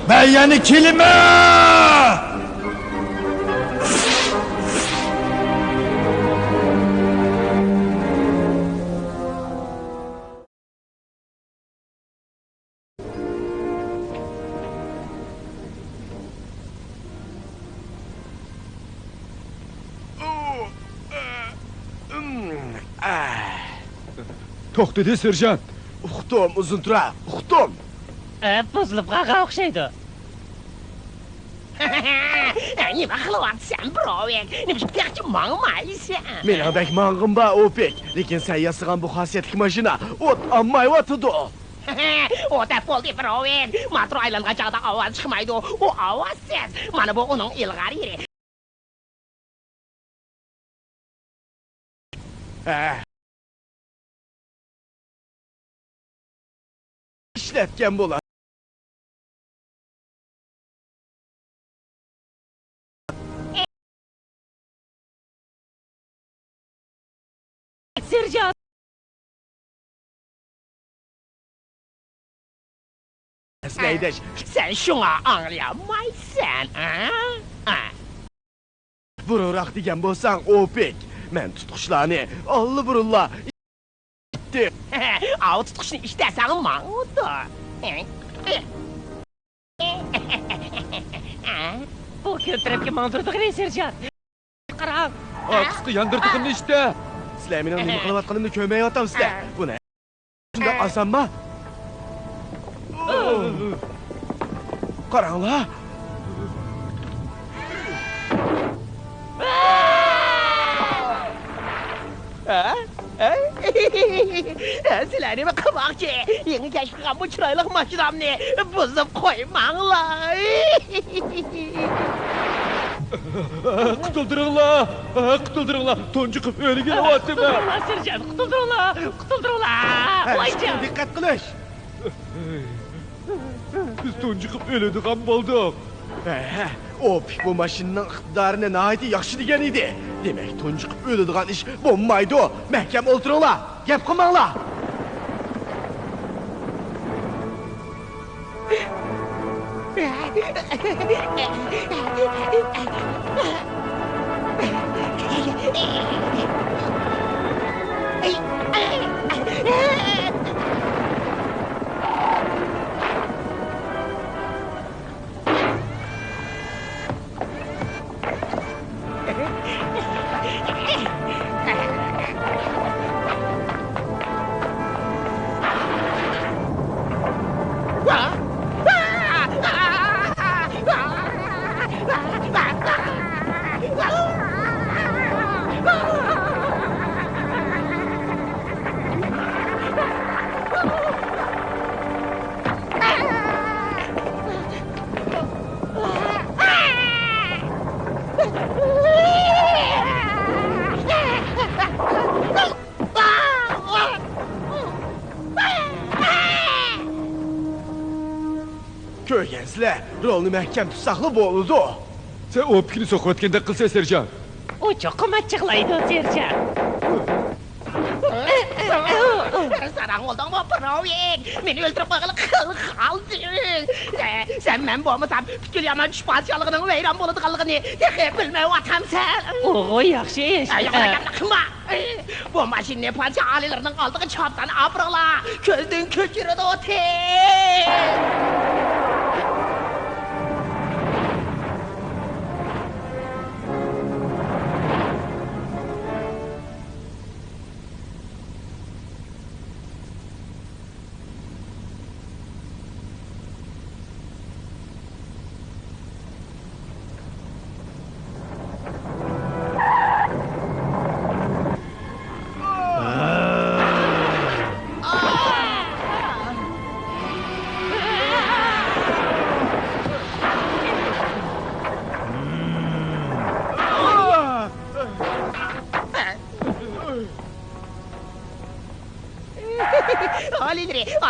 Meyeni kelime! To'xtadi serjant. Uxtum uzun tura, uxtum. Buzilib qolgan o'xshaydi. Nima qilyapsan, biroving? Nima yaxshi mangmaysan? Mening bek mang'im ba Opek, lekin sen yasig'an bu xosiyatli mashina o't olmayotidi. O'ta bo'ldi, biroving. Motor aylangan chog'da ovoz chiqmaydi. U ovozsiz. Mana bu uning ilg'ari yeri. İşletken bo'lar. Serjant. Neydeş? Sen şuna anlayamazsın, ha? Vururak degan bo'lsang, Opek. Men tutqishlarni allı burulla itdi. Av tutqishni ishtasan, ma'quldi. Bu ko'tiribga mandirdi, serjant. Qarang. Aqsni yandirdig'imni ishda. Sizlar mening nima qilayotganimni ko'rmayapsizlar. Bu ne? Shunda osanmi? Qaranglar. Sizlar nima qilmoqchi? Yangi kashf qilgan bu chiroyli mashinamni buzib qo'ymanglar. Qutuldiringlar. Qutuldiringlar. Tonjiqib o'lganyaptimi? Qutuldiringlar, serjant, qutuldiringlar. Qutuldiringlar. Voyjon. Diqqat qilish. Biz tonjiqib o'ladigan bo'ldik. Opek bu mashinaning iqtidorini nihoyatda yaxshi degan edi. Demak, tonjiqib o'ladigan ish bo'lmaydi. Mahkam o'ltiringlar. Gap qilmanglar. Ko'rgansizlar, rolni mahkam tutsaqli bo'ldi. Sen Opekni so'qayotganda qilsa serjant. U cho'qim achchiqlaydi, serjant. Sarang oldingmi, biroving? Meni o'ldirib qo'yg'ili qalding. Sen men bo'lmasam, butkul yomon tushpanchilig'ining vayron bo'ladiganligini bilmayapsan. O yaxshi ish. Qilma. Bu mashinani pancha alilarning oldiga chopdan opiringlar. Ko'zdan ko'chiradi o'ti.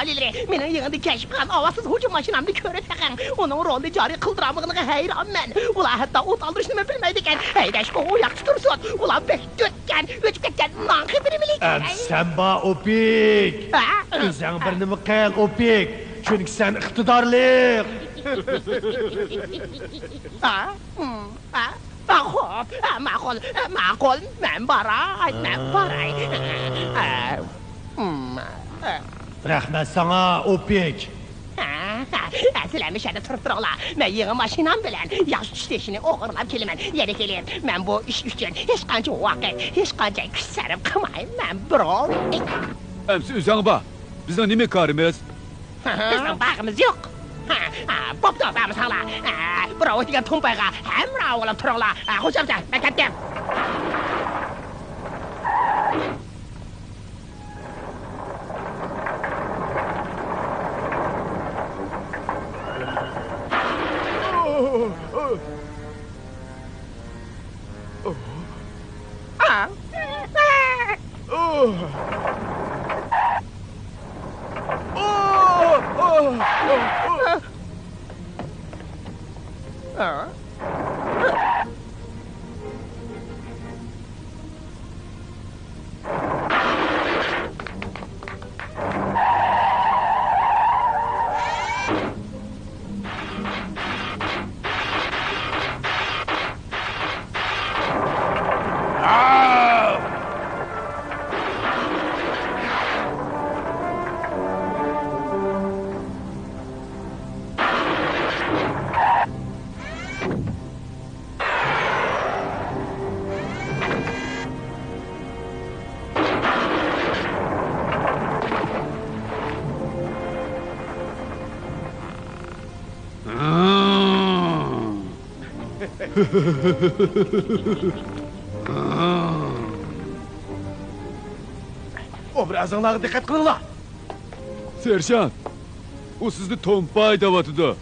Alileri, mening yanımda kashf qilgan ovozsiz hujum mashinamni ko'rib ekan. Uning rolni joriy qildiramligiga hayronman. Ular hatto o't oldirishni bilmaydi ekan. Haydashga u yaxshi tursin. Ular bekdotgan, o'chib ketgan nonqi biri bilan. Sen ba Opek. O'zing bir nima qil, Opek. Chunki sen iqtidorli. Ha? Ha? Xo'p, ma'qul, men boray. Rahmat sana Opik. Sizlarni shada turib turinglar. Men yig'im mashinam bilan yaxshi ishlashini o'g'irlab kelaman. Yana kelayim. Men bu ish uchun hech qancha vaqt, hech qancha kuch sarf qilmayman, birov. Emsi o'zing bor. Bizning nima korimiz? Bizning bag'imiz yo'q. Bo'pti, bamiz haqla. Birov degan to'mpayga hamma o'g'ilib turinglar. Xo'jamcha, men ketdim. Obrazыңlarga diqqat qilinglar. Serjant. O sizni tompay davatıdı.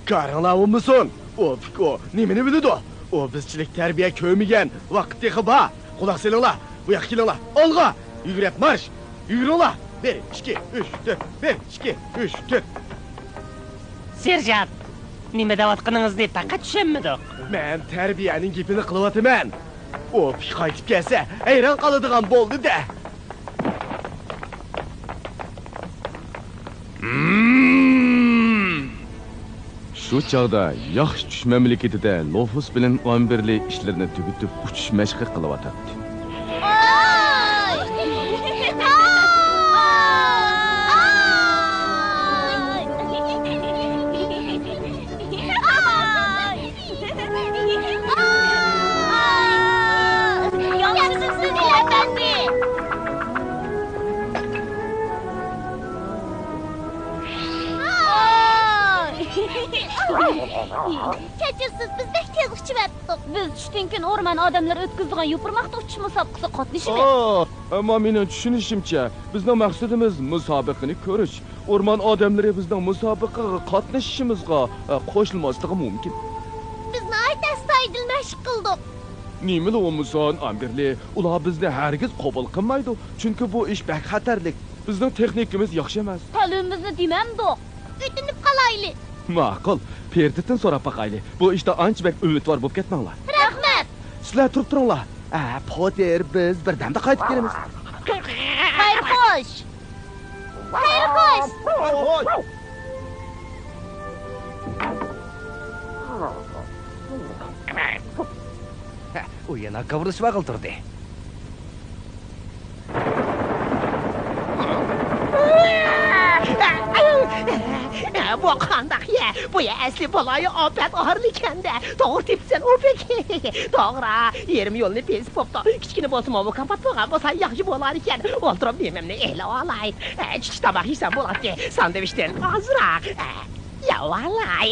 Qaranglar olmasin. O Piko nimani biladi? O bizchilik tarbiya ko'rmagan, vaqti xiba. Quloq solinglar. Bu yoqqa kelinglar. Olg'a. Yugurib marsh. Yuguringlar. 1 2 3 4. 1 2 3 4. Serjant, nima davatqiningizni faqat tushunmadik. Men tarbiyaning gapini qilyapman. O Piko qaytib kelsa, hayron qoladigan bo'ldi-da. Şu çağda yaxşı tuş memleketide Lofus bilen Amberli işlerini tügütüp uçuş meşqi qılıvatatdı. Kechirsiz, biz bek tez uçuvatdik. Biz tushdan keyin o'rmon odamlar o'tkazgan yupurmoqda uchish musobaqasi qatnashamiz. Ama mening tushunishimcha, bizning maqsadimiz musobaqani ko'rish. O'rmon odamlari bizning musobaqaga qatnashishimizga qo'shilmasligi mumkin. Bizni aytastoydil mashq qildik. Nimeli olmusan Amberli? Ular bizni hargiz qabul qilmaydi. Chunki bu ish bak xatarlik. Bizning texnikamiz yaxshi emas. Talimizni demamdik. O'tinib qolayli. Ma'qul. Pertitin so'rab baqayli. Bu ishda ancha bak umidvor bo'lib ketmanglar. Rahmat. Sizlar turib turinglar. Poter biz birdamda qaytib kelamiz. Xayr xo'sh. Xayr xo'sh. U yana qavrishib aqiltirdi. Bu qandaq ya? Bu asli baloyi ofat og'irlikanda. To'g'ri tepsan o'pik. To'g'ri, yerim yo'lni besib bo'pti. Kichkina bo'lsa-mu bu kompat bo'lgan bo'lsa yaxshi bo'lar ekan. O'ltirib yemamni ehlab olay. Chiqish tomoq yesam bo'ladi. Sandvichdan ozroq. Ya valay.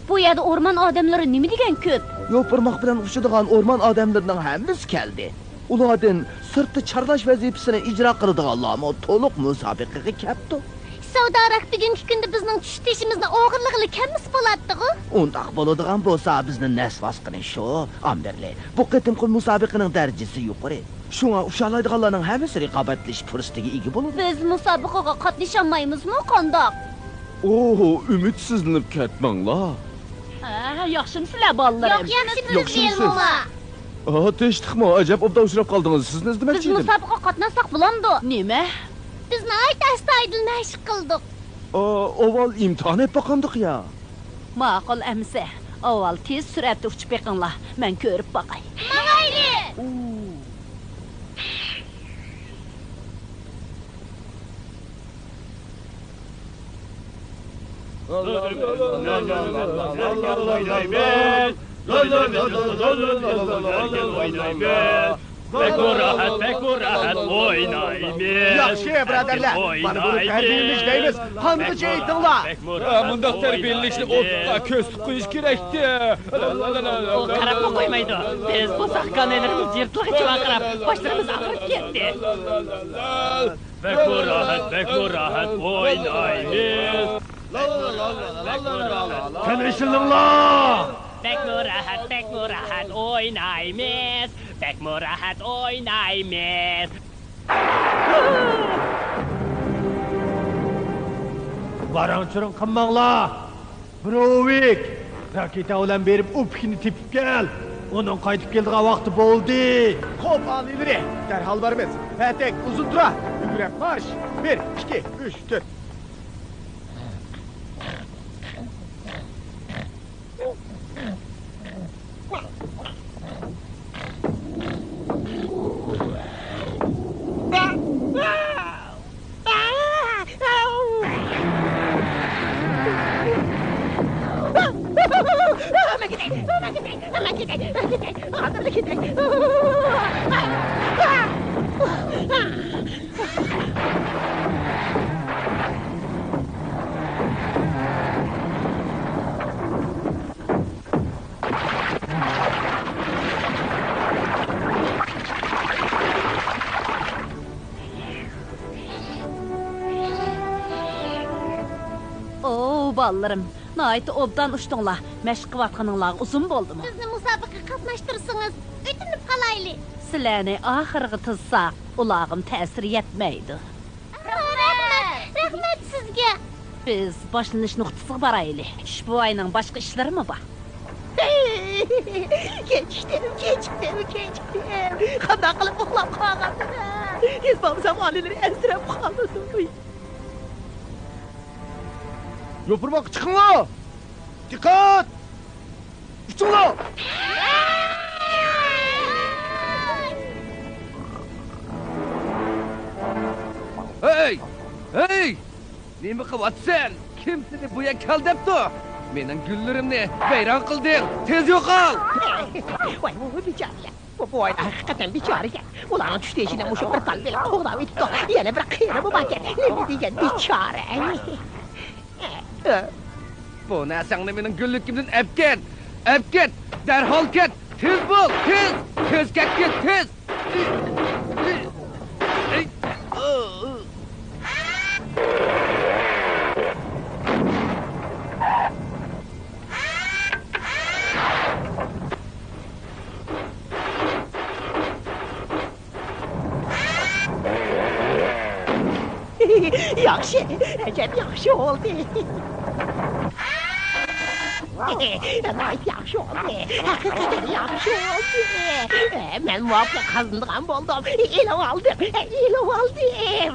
Bu yerda o'rmon odamlari nima degan ko'p? Yo'pirmoq bilan uçadigan o'rmon odamlarining hammasi keldi. Ulardan sirtda charlash vazifasini ijro qiladiganlarmi to'liq musobaqaga keldi. Savdorak bugungi kunda bizning tush-teshimizni o'g'irlig'ili kammis bo'ladi-ku. Undaq bo'ladigan bo'lsa bizni nasvas qilish shu. Amberli, bu qitimqi musobaqaning darajasi yuqori. Shunga ushalaydiganlarning hammasi raqobatlash fursatiga ega bo'ladi. Biz musobaqaga qatnashamaymiz-mi, qandoq? Oo, ümitsizlenip ketmanglar. Ha, yaxshimisilar bolalarım? Yo'q, yaxshimisiz Yaxshimisiz. Elmola. Tinchlikmi? Ajab obda uchrab qoldingiz. Sizni Biz izlamoqchi edim. musobaqa qatnashsak bo'lamdi. Nima? Biz nihoyat astoydil mashq qildik. Avval imtihon etib boqandik ya. Ma'qul amsa. Avval tez suratda uchib beqinglar. Men ko'rib boqay. Mag'ayri. Pek rahat oynaymiz. Yaxshi, birodarlar. Mana buni tarbiyamiz deymiz. Qancha aytinglar. Bundaq tarbiyalashni o'tqa ko'z qo'yish kerakdi. O qarab qo'ymaydi. Biz bu sahkanelerimiz yırtılığıcı qarab, başlarımız ağrıp ketdi. Pek rahat oynaymiz. Tanışılınlar! Pek rahat oynaymiz. Pek rahat oynaymiz. Varan çürün kımmağlar! Brovik! Raketa olan berip upkini tipip gel! Onun qaytib keldiği vakti boldu! Xo'p, al ileri. Derhal barimiz. Patek uzun tura. Yugurib marş. 1, 2, 3, 4. Oo, bolalarım. Nəhayət obdan uçdunlar. Məşq qıvatqanınlar uzun boldumu? Bizni musobaqa qatnashtirsangiz, o'tinib qolaylik. Sizlarni oxirgi tizsaq, ulağım təsir yetməydi. Rahmat sizga. Biz başlanış nuqtasiga baraylik. Ushbu ayning boshqa ishlari mi bor? Kechdim. Qanday qilib uxlab qolgandim. Tez bo'lsam onalar ansirab qoldi. Yopurmak çıkınlar. Dikkat. Uçunlar. Hey! Nima qilyapsan? Kim seni bu yerga kel debdi? Mening gullarimni vayron qilding. Tez yo'qol. Voy, bicharalar. Bu boyda haqiqatan bichora ekan. Ularning tushdi ishidan o'sha bir tal bilan qo'g'dab etdi. Yana bir qiyri bu bakan. Nima degan bichora. Bu narsangni mening gulligimdan olib ket. Darhol ket. Tez bo'l, tez. Tezga ket, tez. Yaxshi, ajab yaxshi oldu. Nihoyat yaxshi oldu. Haqiqatan yaxshi oldu. Men muvaffaq qazangan bo'ldim. Ilib oldim.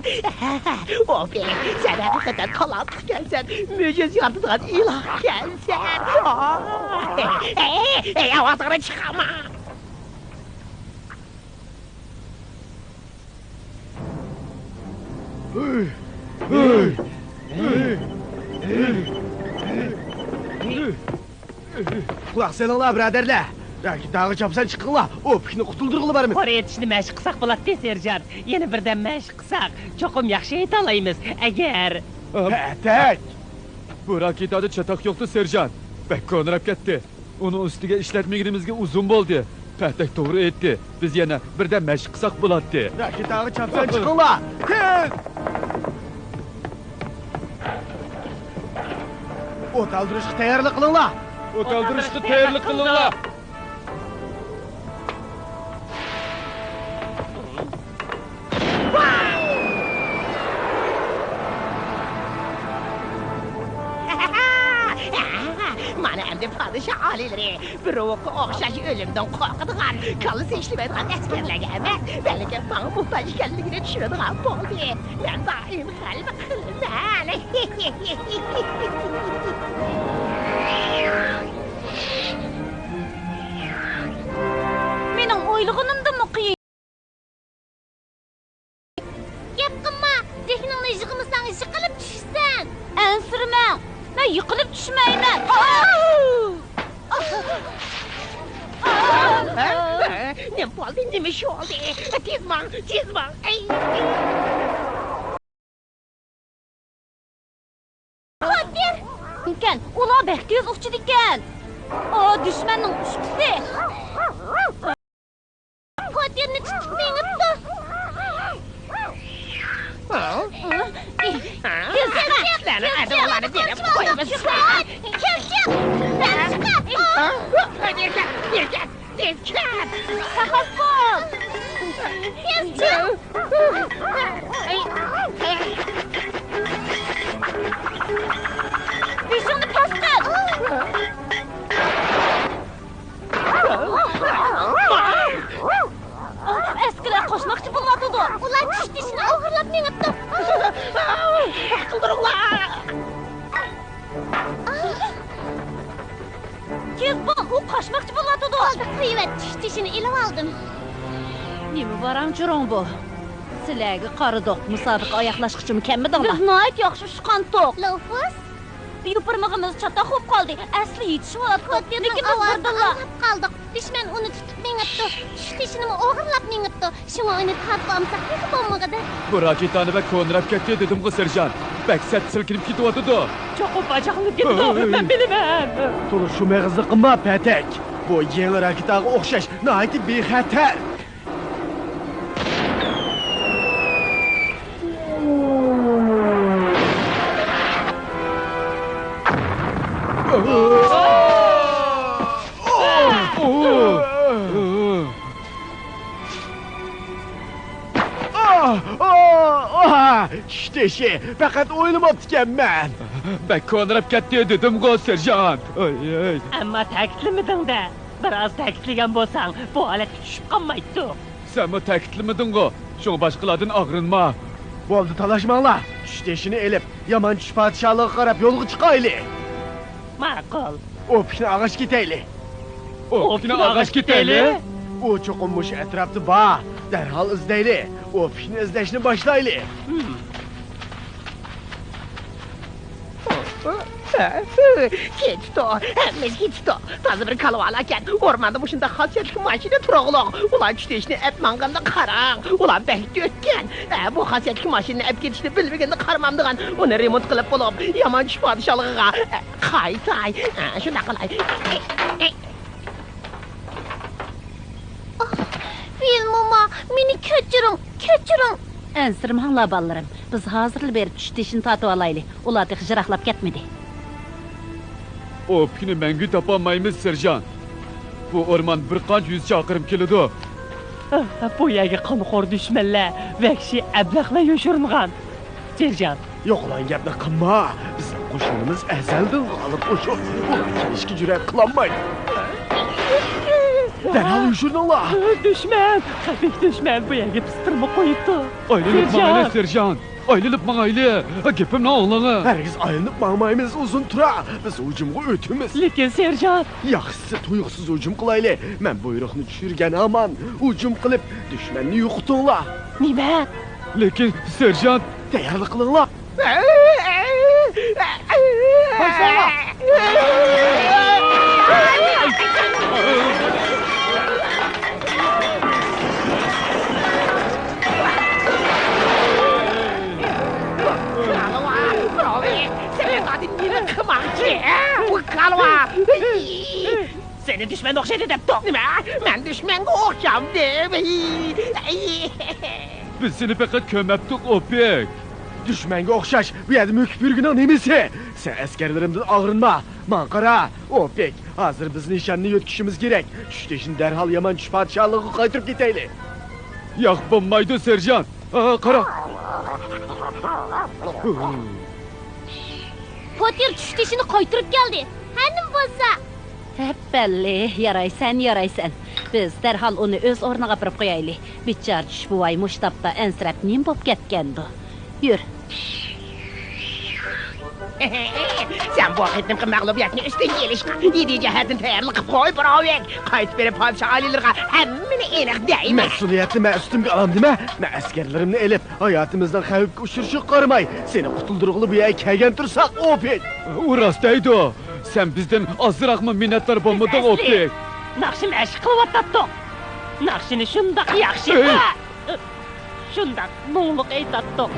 Obi, sen haqiqatan talant ekansan. Mo'jiz yaratadigan iloh ekansan. Ovozingni chiqarma. Kulak seninla biraderler. Belki dağı çapsan çıkınlar. O pikini kutuldurgulu barimiz. Oraya yetishni mashq qilsak bo'ladi, serjant. Yana birdan mashq qilsak, cho'qim yaxshi yeta olamiz. Agar Patek. Bu raketada çatak yoktu serjant. Bek konrab ketdi. Uni ustiga ishlatmaganimizga uzun bo'ldi. Patek to'g'ri aytdi. Biz yana birdan mashq qilsak bo'ladi. Belki dağı çapsan çıkınlar. Tez. Ot aldırışkı tayarlı kılınlar. O't oldirishga tayyorlik qilinglar. Mana endi padişah alileri bir oku okşaş ölümden korkuduğun, kalı seçilmediğin askerlerge emas, belki bana muhtaç ekanligini tushunadigan bo'ldi. Men doim g'alaba qilaman. Mening o'ylig'inimdimi qiyin? Gap qilma, zehningni yig'masang yiqilib tushsan. Ansirma, men yiqilib tushmayman. Ne bo'ldi, nima shu oldi? Tez bo'l. Qodir! Ekan, ular bektiz uçudu ekan. Düşmanning uçkusi. Qodirni tutib mengibdi. Lana adamlarni berib qo'yamiz. Erkak, tez chiq. Saxof. Tez chiq. Bishingni pastqat. Eskilar qo'shmoqchi bo'lyapti. Ular tishtishini o'g'irlab mengibdi. Qildiringlar. Tez bo'l, u qo'shmoqchi bo'lyapti. Oldi qivat tishtishini ilib oldim. Nima baramchiron bu? Sizlarga qaridoq musobaqa oyoqlashqichimi kelmadinglar? Biz nihoyat yaxshi ushqan to'q. Lofus yupurmag'imiz chata xo'p qoldi. Asli yetishyapti. Lekin biz birdalar qoldik. Dushman uni tutib mengibdi. Tishtishini o'g'irlab mengibdi. Shunga uni tatib olsak hech bo'lmag'idi. Bu raketani va ko'nrab ketdi dedim-ku serjant. Baksat silkinib ketyapti-da. Cho'qib bajaqlib ketdi. Men bilaman. To'g'ri shu meg'izni qilma, patak. Bu yangi raketaga o'xshash nihoyat bexatar. Tishteshi faqat o'ylamabdi men. Bak ko'nrab ketdi dedim-ku serjant. Ay. Ammo ta'kidlamiding-da. Biroz ta'kidlagan bo'lsang, bu holatga tushib qolmaydi. Sen mi ta'kidlamiding-ku? Şunu başqalardan ağrınma. Bo'ldi, talashmanglar. Tishteshini elib, yomon tush podshohligiga qarab yo'lga chiqayli. Ma'qul. O'pkini ag'ash ketayli. O'pkini ag'ash ketayli. U cho'qinmush atrofda bor. Darhol izlayli. O'pkini izlashni boshlayli. Ketdi. Hammasi ketdi. Toza bir kalvalar ekan. O'rmonda bu shunday xosiyatli mashina turag'liq. Ular tushishni ap manganda qarang. Ular bekdi o'tgan. Bu xosiyatli mashinani ap ketishni bilmaganda qaramamdigan. Uni remont qilib bo'lib, yomon tush podshohligiga qaytay. Shunday qilay. Vilmoma, meni kechiring. Ansirmanglar bolalarım. Biz hozirli berib tishtishini tatib olaylik. Ular hijroqlab ketmadi. O'pkini mangu topolmaymiz serjant. Bu o'rmon bir qancha yuz chaqirim keladi. Bu yerga qonxo'r dushmanlar, vahshiy ablaqlar yoshiringan. Serjant, Yo'qlan gapni qilma. Bizning qo'shinimiz azaldan g'olib qo'shin. Kelishga jur'at qilolmaydi. Darhol yoshiringlar. Düşman, xafif düşman bu yerga pistirma qo'yibdi. Aylanib mangayli serjant. Aylanib mangayli. Gapimni anlang'a. Hargiz aylanib mangmaymiz uzun tura. Biz hujumga o'timiz. Lekin serjant, Yaxshisi tuyuqsiz hujum qilayli. Men buyruqni tushirgan aman hujum qilib dushmanni yo'qitinglar. nima? Lekin serjant Tayyorlik qilinglar. Seni düşman o'xshaydi deb to'qnima. Men dushmanga o'xshamdim. biz seni faqat ko'mabdik o'pik. Dushmanga o'xshash bu yerda mukbirgina nemisi. Sen askarlarimdan og'rinma. Men qara, o'pik. Hozir biz nishonni yo'tkishimiz kerak. Tushdishni darhol yomon tush podshohligiga qaytirib ketaylik. Yo'q bo'lmaydi serjant. Qara. Qodir tishtishini qaytirib keldi. Hanım bolsa. Hep belli, yaraysan. Biz derhal onu öz ornaga apırıp koyaylı. Biçar tuş bu ay muştapta ensirep nim bop ketkendi. Yür. Sen bu vakitnin mağlubiyetini üstün gelişine, yedi cihetin tayarlı kıp koy Bravik. Kayıt verip padişah alilerine hemmini enek değme. Mesuliyetli ben üstümge alam deme. Ben askerlerimni elip hayatımızdan xavfga uçuruşuk qarmay. Seni qutuldurgulu bu yaya kelgen tursak opet. O rastaydı o. Sen bizden azırak mı minnettar bolmadın Optik? Nakşin eşik kılıp atattık. Nakşini şundak yakşı. Şundak muğluk eytattık.